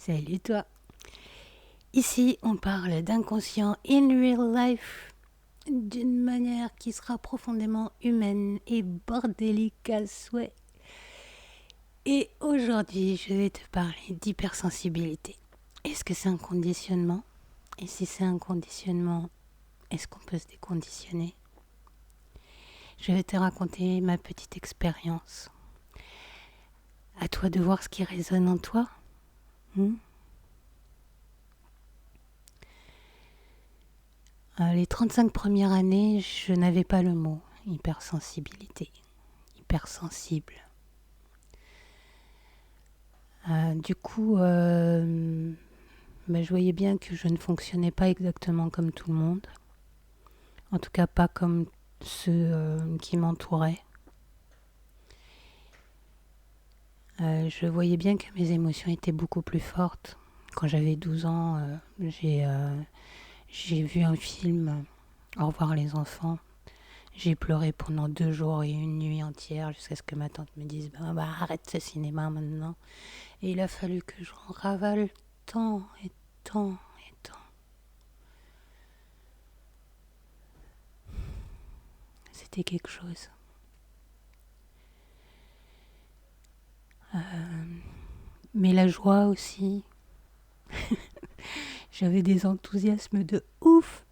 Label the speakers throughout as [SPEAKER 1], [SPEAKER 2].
[SPEAKER 1] Salut toi. Ici, on parle d'inconscient in real life d'une manière qui sera profondément humaine et bordélique à souhait. Et aujourd'hui, je vais te parler d'hypersensibilité. Est-ce que c'est un conditionnement? Et si c'est un conditionnement, est-ce qu'on peut se déconditionner? Je vais te raconter ma petite expérience. À toi de voir ce qui résonne en toi. Les 35 premières années, je n'avais pas le mot hypersensibilité, hypersensible. Du coup, je voyais bien que je ne fonctionnais pas exactement comme tout le monde. En tout cas, pas comme ceux qui m'entouraient. Je voyais bien que mes émotions étaient beaucoup plus fortes. Quand j'avais 12 ans, j'ai vu un film, Au revoir les enfants. J'ai pleuré pendant 2 jours et une nuit entière jusqu'à ce que ma tante me dise arrête ce cinéma maintenant. Et il a fallu que j'en ravale tant et tant et tant. C'était quelque chose. Mais la joie aussi. J'avais des enthousiasmes de ouf.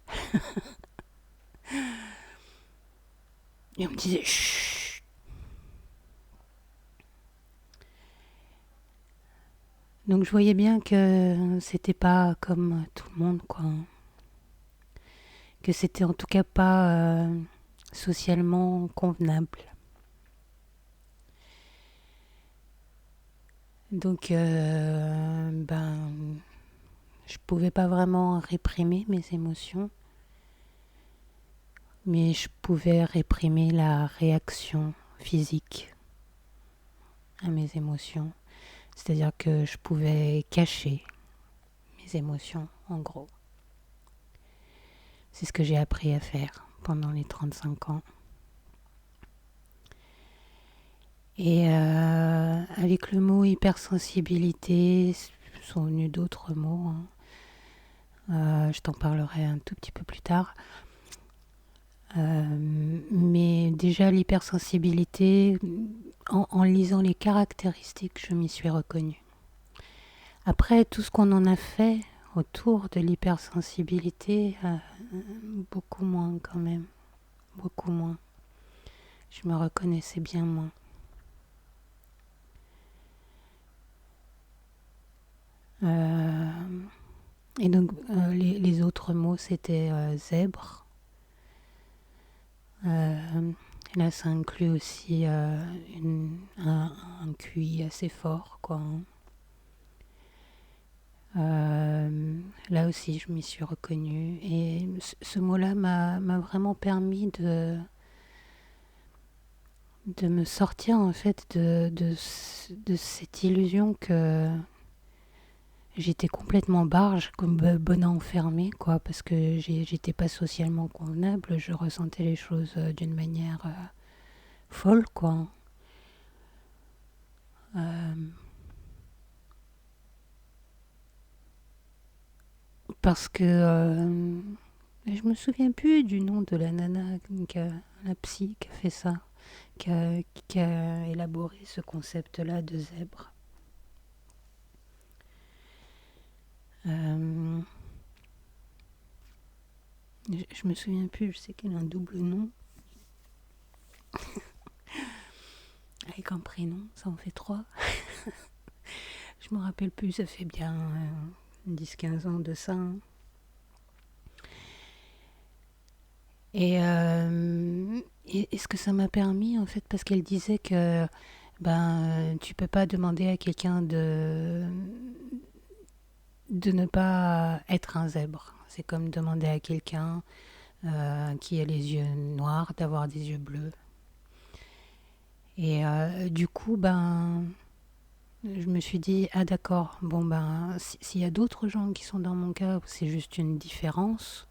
[SPEAKER 1] Et on me disait chut. Donc je voyais bien que c'était pas comme tout le monde, quoi. Que c'était en tout cas pas socialement convenable. Donc, je pouvais pas vraiment réprimer mes émotions, mais je pouvais réprimer la réaction physique à mes émotions. C'est-à-dire que je pouvais cacher mes émotions, en gros. C'est ce que j'ai appris à faire pendant les 35 ans. Et avec le mot hypersensibilité, sont venus d'autres mots. Je t'en parlerai un tout petit peu plus tard. Mais déjà l'hypersensibilité, en lisant les caractéristiques, je m'y suis reconnue. Après, tout ce qu'on en a fait autour de l'hypersensibilité, beaucoup moins quand même. Beaucoup moins. Je me reconnaissais bien moins. Et donc, les autres mots, c'était zèbre. Là, ça inclut aussi un QI assez fort, quoi. Là aussi, je m'y suis reconnue. Et ce mot-là m'a vraiment permis de me sortir, en fait, de cette illusion que j'étais complètement barge, comme bonne enfermée, quoi, parce que j'étais pas socialement convenable, je ressentais les choses d'une manière folle, quoi. Euh, Parce que je me souviens plus du nom de la nana, la psy qui a fait ça, qui a élaboré ce concept-là de zèbre. Euh, je me souviens plus, je sais qu'elle a un double nom. Avec un prénom, ça en fait 3. Je me rappelle plus, ça fait bien 10-15 ans de ça. Hein. Et ce que ça m'a permis, en fait, parce qu'elle disait que tu peux pas demander à quelqu'un de ne pas être un zèbre. C'est comme demander à quelqu'un qui a les yeux noirs d'avoir des yeux bleus. Et du coup, je me suis dit, ah d'accord, s'il y a d'autres gens qui sont dans mon cas où c'est juste une différence,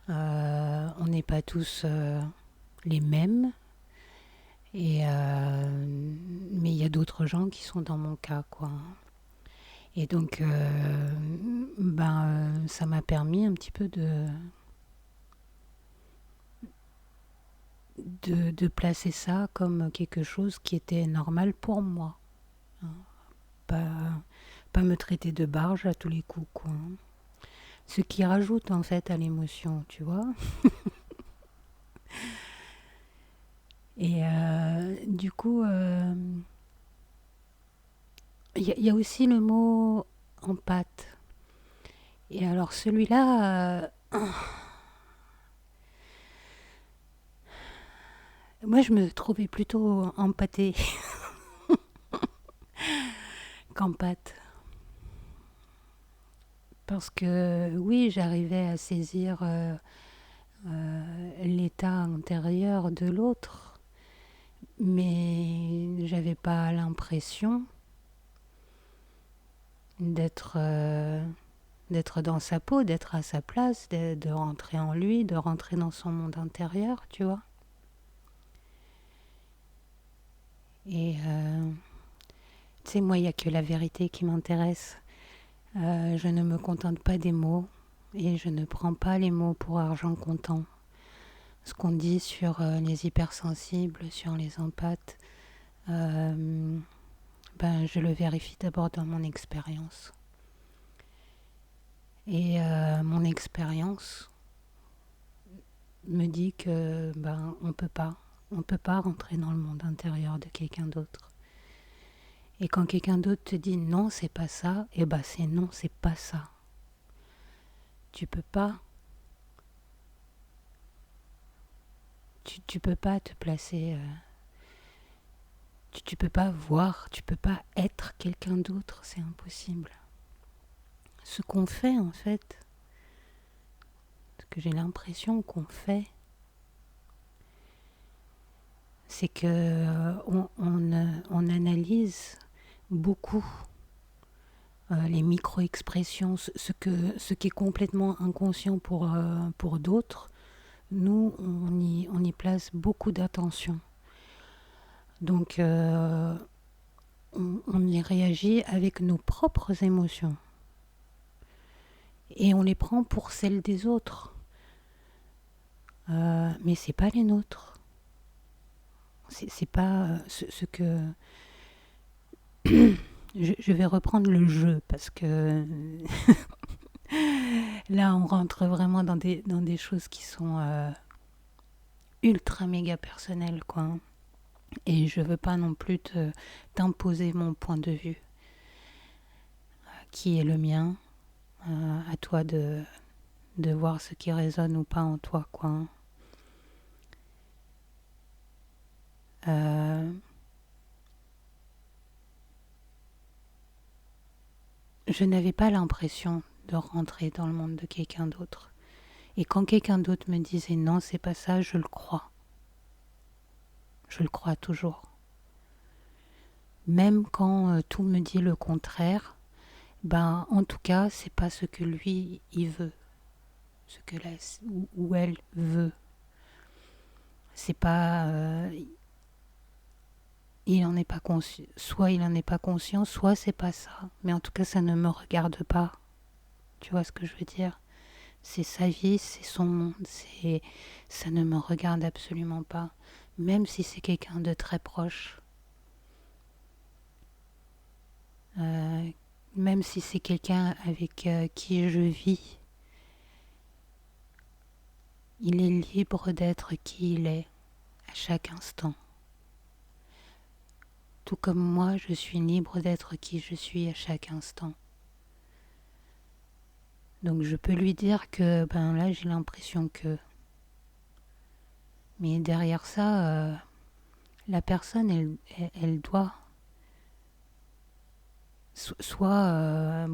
[SPEAKER 1] on n'est pas tous les mêmes, mais il y a d'autres gens qui sont dans mon cas, quoi. Et donc, ça m'a permis un petit peu de placer ça comme quelque chose qui était normal pour moi. Hein. Pas, pas me traiter de barge à tous les coups, quoi. Ce qui rajoute en fait à l'émotion, tu vois. Et du coup, il y a aussi le mot empathe. Et alors celui-là, moi je me trouvais plutôt empâtée qu'empathe. Parce que oui, j'arrivais à saisir l'état intérieur de l'autre, mais j'avais pas l'impression d'être d'être dans sa peau, d'être à sa place, de rentrer en lui, de rentrer dans son monde intérieur, tu vois. Et tu sais, moi, il n'y a que la vérité qui m'intéresse. Je ne me contente pas des mots et je ne prends pas les mots pour argent comptant. Ce qu'on dit sur les hypersensibles, sur les empathes, je le vérifie d'abord dans mon expérience. Et mon expérience me dit que on peut pas rentrer dans le monde intérieur de quelqu'un d'autre. Et quand quelqu'un d'autre te dit non, c'est pas ça, et c'est non, c'est pas ça. Tu peux pas, tu peux pas te placer, tu peux pas voir, tu peux pas être quelqu'un d'autre, c'est impossible. Ce qu'on fait en fait, ce que j'ai l'impression qu'on fait, c'est que on analyse beaucoup les micro-expressions, ce qui est complètement inconscient pour d'autres. Nous, on y place beaucoup d'attention. Donc, on y réagit avec nos propres émotions. Et on les prend pour celles des autres. Mais c'est pas les nôtres. C'est pas ce que... je vais reprendre le jeu parce que là, on rentre vraiment dans des choses qui sont ultra méga personnelles, quoi. Et je veux pas non plus t'imposer mon point de vue, qui est le mien. À toi de voir ce qui résonne ou pas en toi, quoi. Je n'avais pas l'impression de rentrer dans le monde de quelqu'un d'autre. Et quand quelqu'un d'autre me disait non, c'est pas ça, je le crois. Je le crois toujours. Même quand tout me dit le contraire, en tout cas, c'est pas ce que lui, il veut. Ce que ou elle veut. C'est pas... il en est pas conscient. Soit il en est pas conscient, soit c'est pas ça. Mais en tout cas, ça ne me regarde pas. Tu vois ce que je veux dire ? C'est sa vie, c'est son monde, ça ne me regarde absolument pas, même si c'est quelqu'un de très proche, même si c'est quelqu'un avec qui je vis, il est libre d'être qui il est à chaque instant. Tout comme moi, je suis libre d'être qui je suis à chaque instant. Donc je peux lui dire que là j'ai l'impression que... Mais derrière ça, la personne, elle doit... Soit,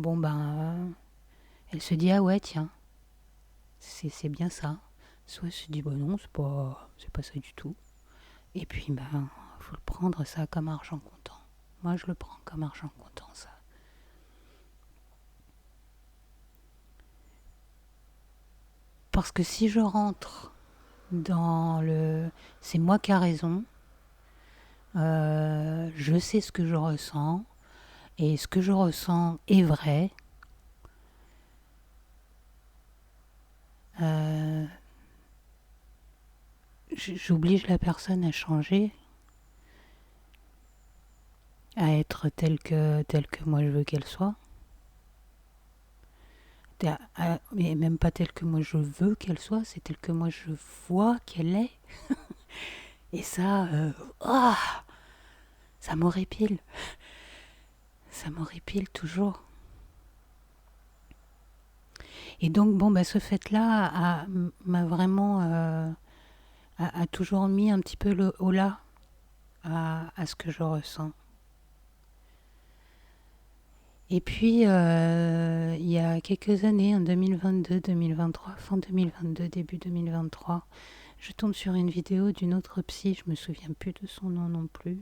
[SPEAKER 1] elle se dit, ah ouais, tiens, c'est bien ça. Soit elle se dit, non, c'est pas ça du tout. Et puis, faut le prendre ça comme argent comptant. Moi, je le prends comme argent comptant, ça. Parce que si je rentre dans le... C'est moi qui a raison, je sais ce que je ressens, et ce que je ressens est vrai, euh, j'oblige la personne à changer, à être telle que moi je veux qu'elle soit. Mais même pas telle que moi je veux qu'elle soit, c'est telle que moi je vois qu'elle est. Et ça, oh, ça m'horripile. Ça m'horripile toujours. Et donc, bon, bah, ce fait-là m'a vraiment a toujours mis un petit peu le holà à ce que je ressens. Et puis, il y a quelques années, en 2022-2023, fin 2022, début 2023, je tombe sur une vidéo d'une autre psy, je me souviens plus de son nom non plus.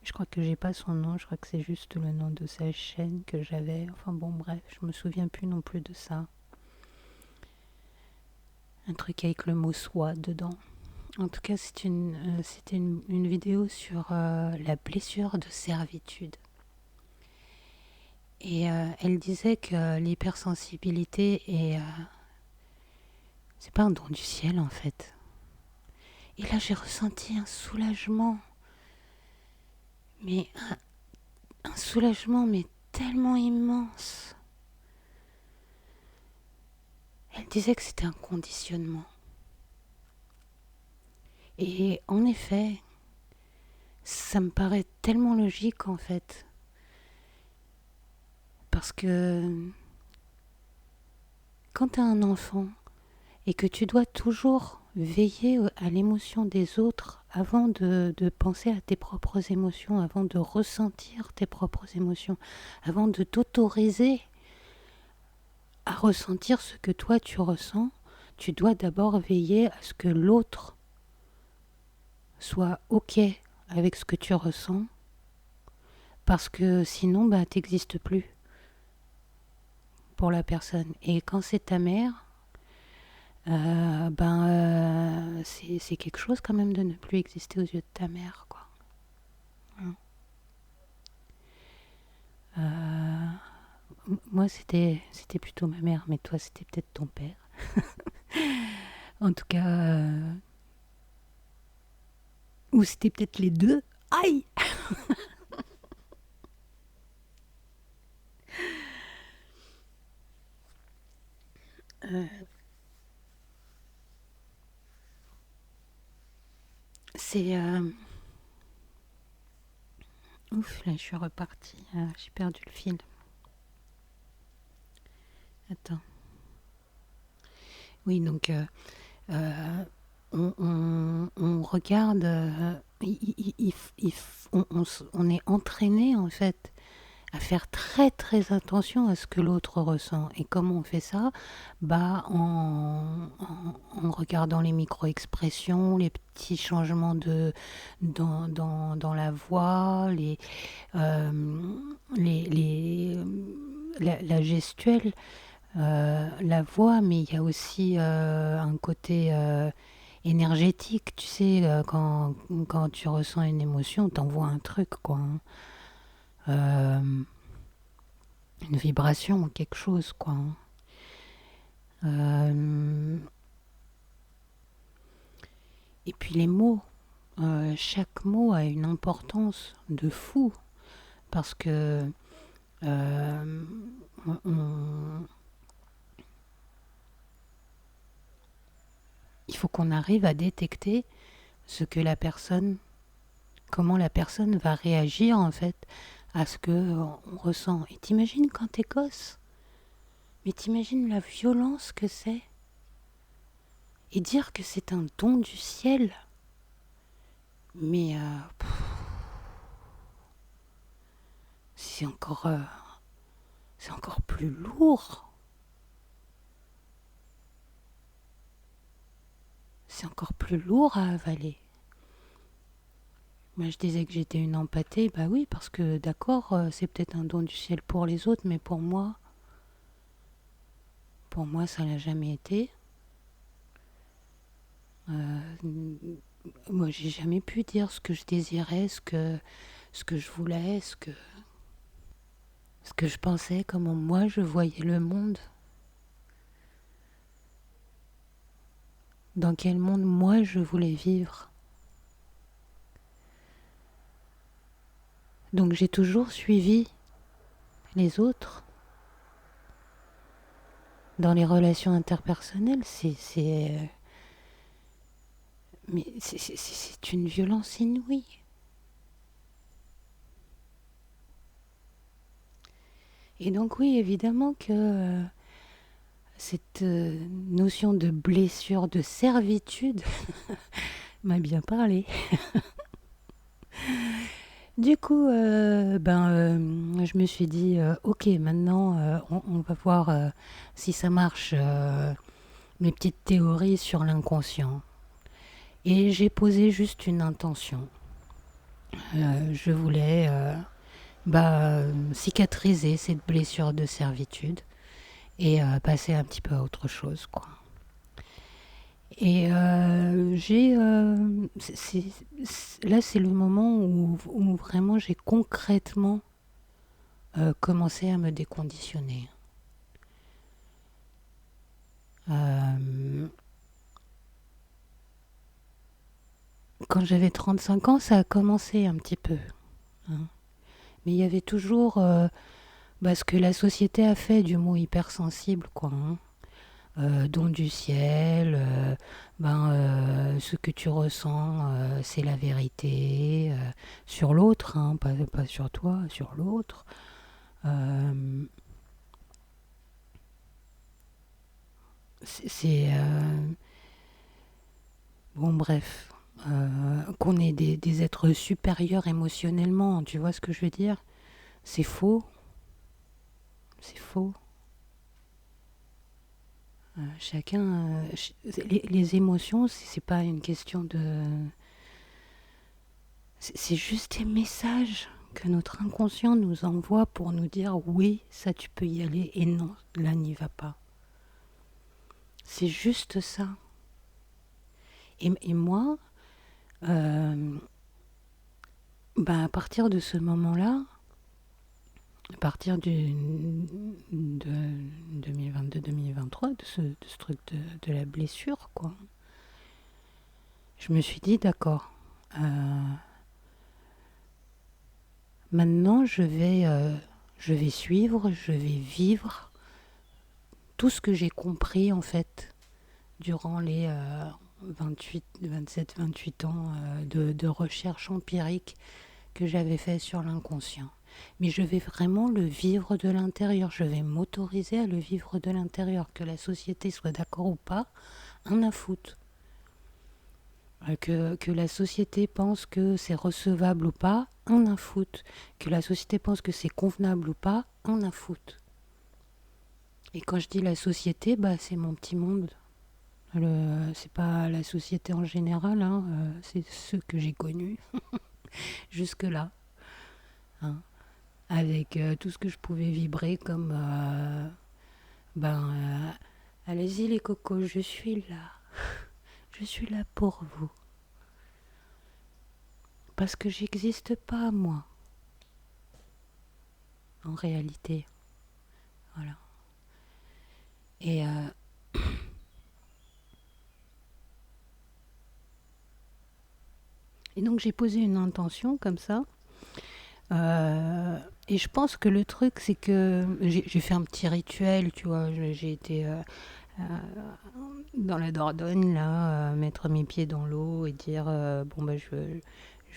[SPEAKER 1] Je crois que j'ai pas son nom, je crois que c'est juste le nom de sa chaîne que j'avais. Enfin bon, bref, je me souviens plus non plus de ça. Un truc avec le mot soi dedans. En tout cas, c'était une vidéo sur la blessure de servitude. Et elle disait que l'hypersensibilité c'est pas un don du ciel en fait. Et là, j'ai ressenti un soulagement. Mais un soulagement, mais tellement immense. Elle disait que c'était un conditionnement. Et en effet, ça me paraît tellement logique en fait. Parce que quand tu as un enfant et que tu dois toujours veiller à l'émotion des autres avant de penser à tes propres émotions, avant de ressentir tes propres émotions, avant de t'autoriser à ressentir ce que toi tu ressens, tu dois d'abord veiller à ce que l'autre soit OK avec ce que tu ressens, parce que sinon, bah, t'existes plus pour la personne. Et quand c'est ta mère, c'est quelque chose quand même de ne plus exister aux yeux de ta mère, quoi. Hein. Moi, c'était plutôt ma mère, mais toi, c'était peut-être ton père. En tout cas, ou c'était peut-être les deux. Aïe. Euh, c'est... Ouf, là, je suis repartie. J'ai perdu le fil. Attends. Oui, donc... on regarde, on est entraîné en fait à faire très très attention à ce que l'autre ressent. Et comment on fait ça? Bah, en regardant les micro-expressions, les petits changements dans la voix, euh, la gestuelle, la voix, mais il y a aussi un côté énergétique, tu sais, quand tu ressens une émotion, t'envoies un truc, quoi. Hein. Une vibration, quelque chose, quoi. Hein. Et puis les mots, chaque mot a une importance de fou, parce que euh, on- il faut qu'on arrive à détecter ce que la personne, comment la personne va réagir en fait à ce que on ressent. Et t'imagines quand t'es gosse, mais t'imagines la violence que c'est. Et dire que c'est un don du ciel, mais c'est encore, c'est encore plus lourd. C'est encore plus lourd à avaler. Moi, je disais que j'étais une empâtée, bah oui, parce que d'accord, c'est peut-être un don du ciel pour les autres, mais pour moi, ça l'a jamais été. Moi, j'ai jamais pu dire ce que je désirais, ce que je voulais, ce que. que je pensais, comment moi je voyais le monde, dans quel monde moi je voulais vivre. Donc j'ai toujours suivi les autres dans les relations interpersonnelles. Mais c'est une violence inouïe. Et donc oui, évidemment que cette notion de blessure, de servitude m'a bien parlé. Du coup, je me suis dit, ok, maintenant, on va voir si ça marche, mes petites théories sur l'inconscient. Et j'ai posé juste une intention. Je voulais cicatriser cette blessure de servitude et passer un petit peu à autre chose, quoi. Et là, c'est le moment où vraiment j'ai concrètement commencé à me déconditionner. Quand j'avais 35 ans, ça a commencé un petit peu, hein. Mais il y avait toujours ce que la société a fait du mot hypersensible, quoi, hein. Don du ciel, ce que tu ressens, c'est la vérité, sur l'autre, hein, pas sur toi, sur l'autre. Euh, bon, bref, qu'on est des êtres supérieurs émotionnellement, tu vois ce que je veux dire? C'est faux, c'est faux. Chacun, les émotions, c'est pas une question de. C'est juste des messages que notre inconscient nous envoie pour nous dire oui, ça tu peux y aller et non, là n'y va pas. C'est juste ça. Et moi, à partir de ce moment-là, à partir de 2022-2023, de ce truc de la blessure, quoi, je me suis dit d'accord. Maintenant, je vais suivre, je vais vivre tout ce que j'ai compris en fait durant les 27-28 ans de recherche empirique que j'avais fait sur l'inconscient. Mais je vais vraiment le vivre de l'intérieur, je vais m'autoriser à le vivre de l'intérieur, que la société soit d'accord ou pas, un à foutre. Que la société pense que c'est recevable ou pas, un à foutre. Que la société pense que c'est convenable ou pas, un à foutre. Et quand je dis la société, c'est mon petit monde. C'est pas la société en général, hein, c'est ceux que j'ai connus jusque-là, hein, avec tout ce que je pouvais vibrer comme allez-y les cocos, je suis là, je suis là pour vous, parce que j'existe pas moi, en réalité, voilà. Et donc j'ai posé une intention comme ça. Et je pense que le truc, c'est que j'ai fait un petit rituel, tu vois. J'ai été dans la Dordogne, là, mettre mes pieds dans l'eau et dire je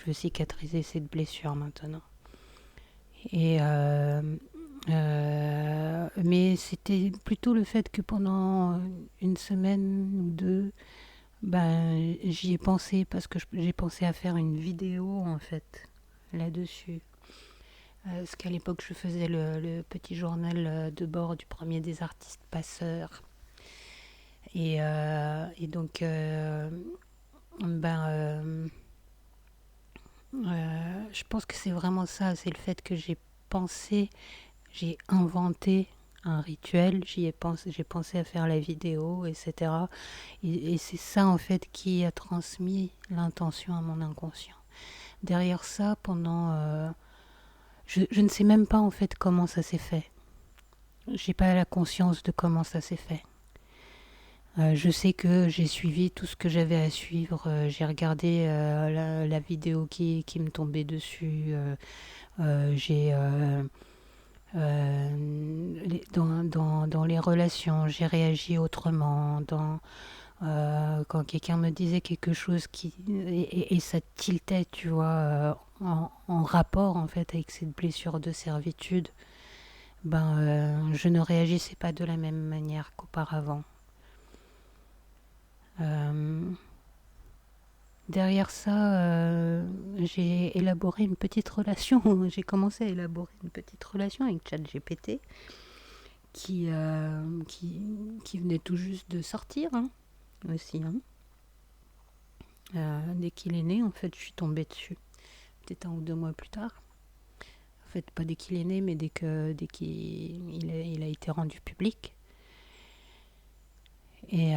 [SPEAKER 1] veux cicatriser cette blessure maintenant. Et mais c'était plutôt le fait que pendant une semaine ou deux, j'y ai pensé parce que j'ai pensé à faire une vidéo en fait là-dessus. Parce qu'à l'époque, je faisais le petit journal de bord du premier des artistes passeurs. Et donc, je pense que c'est vraiment ça. C'est le fait que j'ai inventé un rituel, j'ai pensé à faire la vidéo, etc. Et c'est ça, en fait, qui a transmis l'intention à mon inconscient. Derrière ça, pendant Je ne sais même pas en fait comment ça s'est fait. J'ai pas la conscience de comment ça s'est fait. Je sais que j'ai suivi tout ce que j'avais à suivre. J'ai regardé la vidéo qui me tombait dessus. J'ai dans les relations, j'ai réagi autrement. Quand quelqu'un me disait quelque chose et ça tiltait, tu vois, en rapport en fait avec cette blessure de servitude, je ne réagissais pas de la même manière qu'auparavant. Euh, Derrière ça, j'ai élaboré une petite relation. J'ai commencé à élaborer une petite relation avec ChatGPT qui venait tout juste de sortir, hein, aussi. Hein. Dès qu'il est né, en fait, je suis tombée dessus. Peut-être 1 ou 2 mois plus tard. En fait, pas dès qu'il est né, mais dès qu'il a été rendu public. Et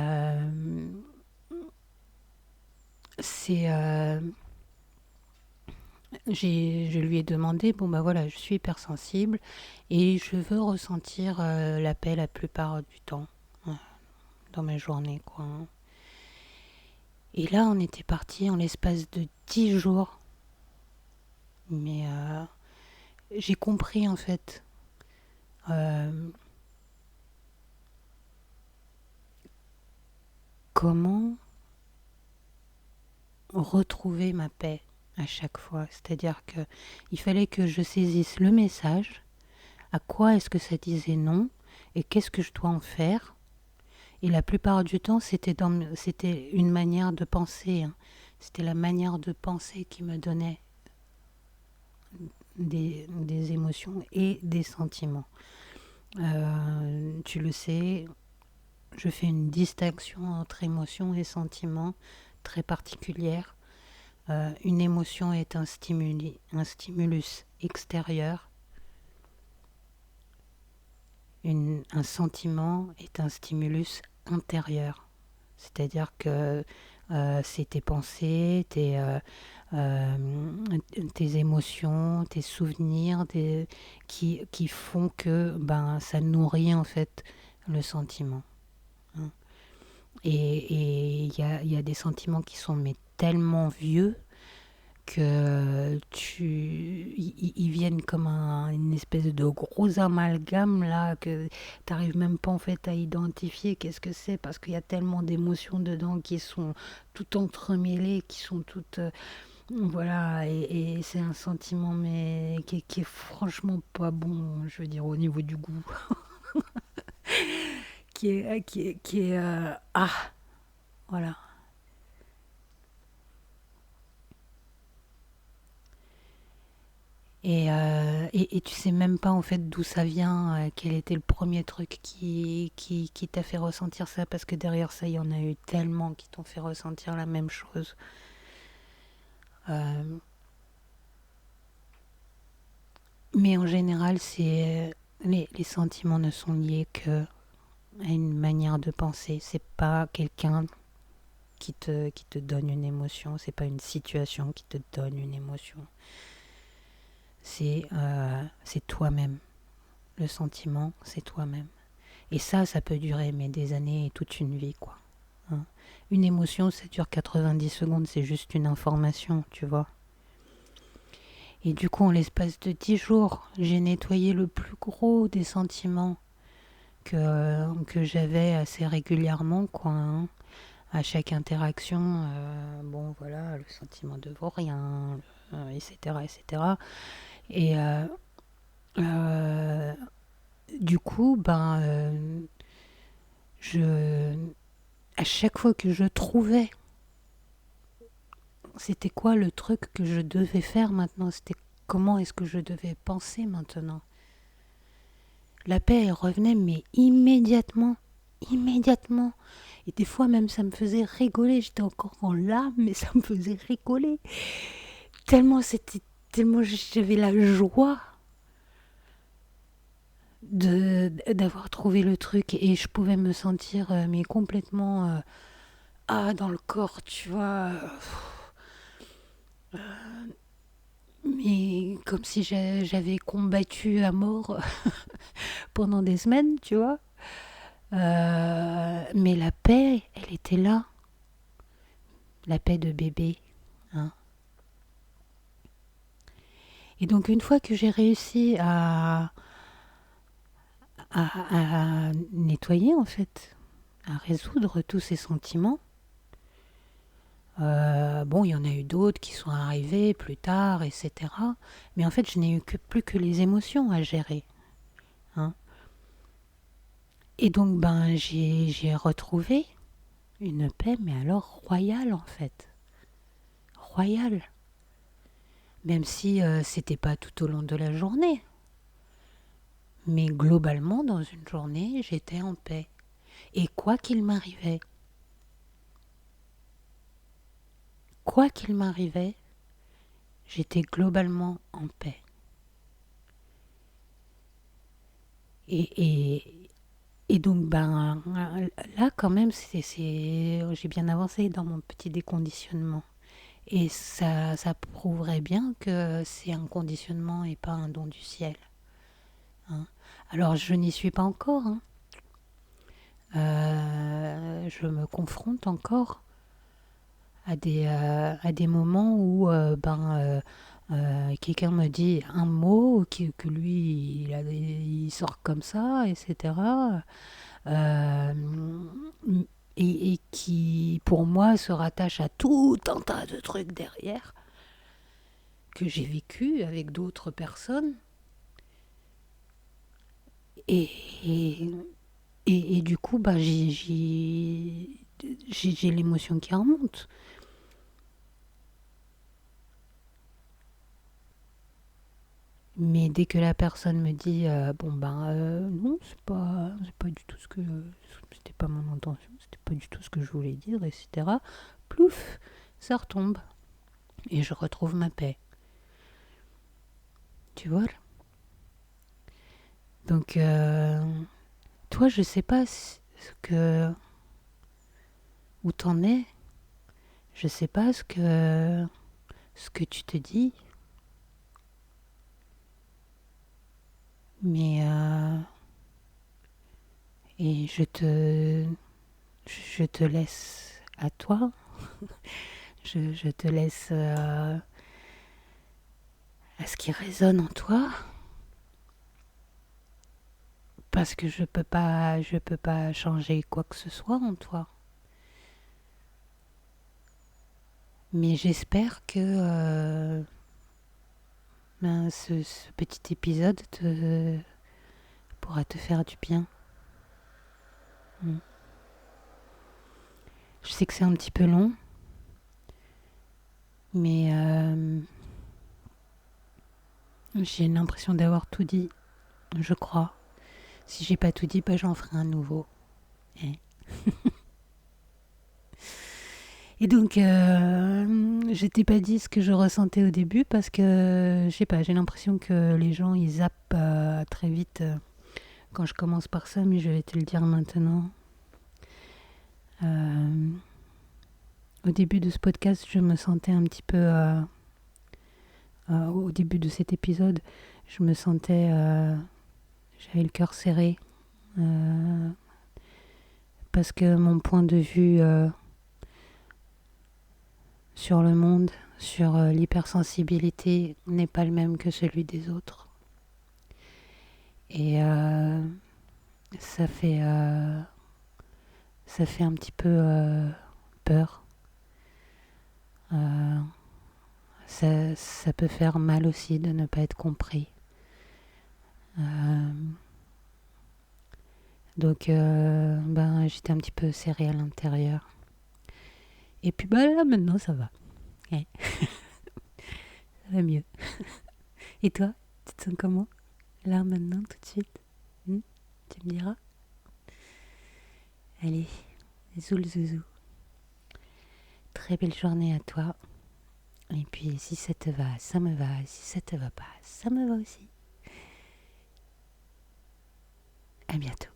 [SPEAKER 1] c'est... je lui ai demandé, bon bah voilà, je suis hypersensible et je veux ressentir la paix la plupart du temps dans ma journée, quoi. Et là, on était parti en l'espace de 10 jours. Mais j'ai compris en fait euh, comment retrouver ma paix à chaque fois. C'est-à-dire que il fallait que je saisisse le message, à quoi est-ce que ça disait non, et qu'est-ce que je dois en faire. Et la plupart du temps, c'était une manière de penser. Hein. C'était la manière de penser qui me donnait des émotions et des sentiments. Tu le sais, je fais une distinction entre émotions et sentiments très particulière. Une émotion est un stimulus extérieur. Un sentiment est un stimulus intérieur. C'est-à-dire que c'est tes pensées, tes émotions, tes souvenirs qui font que ça nourrit en fait le sentiment. Hein. Et il y a des sentiments qui sont mais tellement vieux que ils viennent comme une espèce de gros amalgame là que t'arrives même pas en fait à identifier qu'est-ce que c'est parce qu'il y a tellement d'émotions dedans qui sont toutes entremêlées, qui sont toutes voilà et c'est un sentiment mais qui est franchement pas bon, je veux dire au niveau du goût, ah voilà. Et tu sais même pas en fait d'où ça vient, quel était le premier truc qui t'a fait ressentir ça, parce que derrière ça, il y en a eu tellement qui t'ont fait ressentir la même chose. Euh, mais en général, les sentiments ne sont liés que à une manière de penser. C'est pas quelqu'un qui te donne une émotion, c'est pas une situation qui te donne une émotion. C'est toi-même. Le sentiment, c'est toi-même. Et ça peut durer mais des années et toute une vie, quoi. Hein. Une émotion, ça dure 90 secondes, c'est juste une information, tu vois. Et du coup, en l'espace de 10 jours, j'ai nettoyé le plus gros des sentiments que j'avais assez régulièrement, quoi. Hein. À chaque interaction, bon voilà, le sentiment de vaut rien, etc., etc. Et euh, du coup, je, à chaque fois que je trouvais, c'était quoi le truc que je devais faire maintenant, c'était comment est-ce que je devais penser maintenant. La paix, elle revenait, mais immédiatement, immédiatement. Et des fois même, ça me faisait rigoler. J'étais encore en larmes, mais ça me faisait rigoler. Tellement j'avais la joie d'avoir trouvé le truc et je pouvais me sentir mais complètement dans le corps, tu vois. mais comme si j'avais combattu à mort pendant des semaines, tu vois. Mais la paix, elle était là, la paix de bébé. Hein. Et donc une fois que j'ai réussi à nettoyer en fait, à résoudre tous ces sentiments, bon, il y en a eu d'autres qui sont arrivés plus tard, etc. Mais en fait, je n'ai eu plus que les émotions à gérer. Hein. Et donc, ben, j'ai retrouvé une paix, mais alors royale en fait. Royale. Même si c'était pas tout au long de la journée. Mais globalement, dans une journée, j'étais en paix. Et quoi qu'il m'arrivait, j'étais globalement en paix. Et, et donc, ben, là, quand même, j'ai bien avancé dans mon petit déconditionnement. Et ça prouverait bien que c'est un conditionnement et pas un don du ciel. Hein. Alors, je n'y suis pas encore. Hein. Je me confronte encore à des moments où quelqu'un me dit un mot que lui, il sort comme ça, etc. euh, et qui, pour moi, se rattache à tout un tas de trucs derrière que j'ai vécu avec d'autres personnes. Et, et, et du coup, bah, j'ai l'émotion qui remonte. Mais dès que la personne me dit bon ben non c'est pas du tout ce que c'était pas mon intention, c'était pas du tout ce que je voulais dire, etc. Plouf, ça retombe et je retrouve ma paix. Tu vois? Donc toi je sais pas ce que où t'en es, je sais pas ce que tu te dis, mais et je te laisse à toi. Je te laisse à ce qui résonne en toi, parce que je peux pas changer quoi que ce soit en toi. Mais j'espère que ben, ce petit épisode pourra te faire du bien. Mm. Je sais que c'est un petit peu long, mais j'ai l'impression d'avoir tout dit, je crois. Si j'ai pas tout dit, ben, j'en ferai un nouveau. Eh. Et donc, je t'ai pas dit ce que je ressentais au début parce que, je sais pas, j'ai l'impression que les gens ils zappent très vite quand je commence par ça, mais je vais te le dire maintenant. Euh, Au début de ce podcast, je me sentais un petit peu, au début de cet épisode, je me sentais, j'avais le cœur serré euh, parce que mon point de vue sur le monde, sur l'hypersensibilité n'est pas le même que celui des autres. Et ça fait, euh, ça fait un petit peu peur. Euh, ça peut faire mal aussi de ne pas être compris. Euh, donc, ben, j'étais un petit peu serrée à l'intérieur. Et puis, bah, là, maintenant, ça va. Ouais, ça va mieux. Et toi, tu te sens comment? Là, maintenant, tout de suite. Tu me diras? Allez, zoul zouzou. Très belle journée à toi. Et puis, si ça te va, ça me va. Si ça te va pas, ça me va aussi. À bientôt.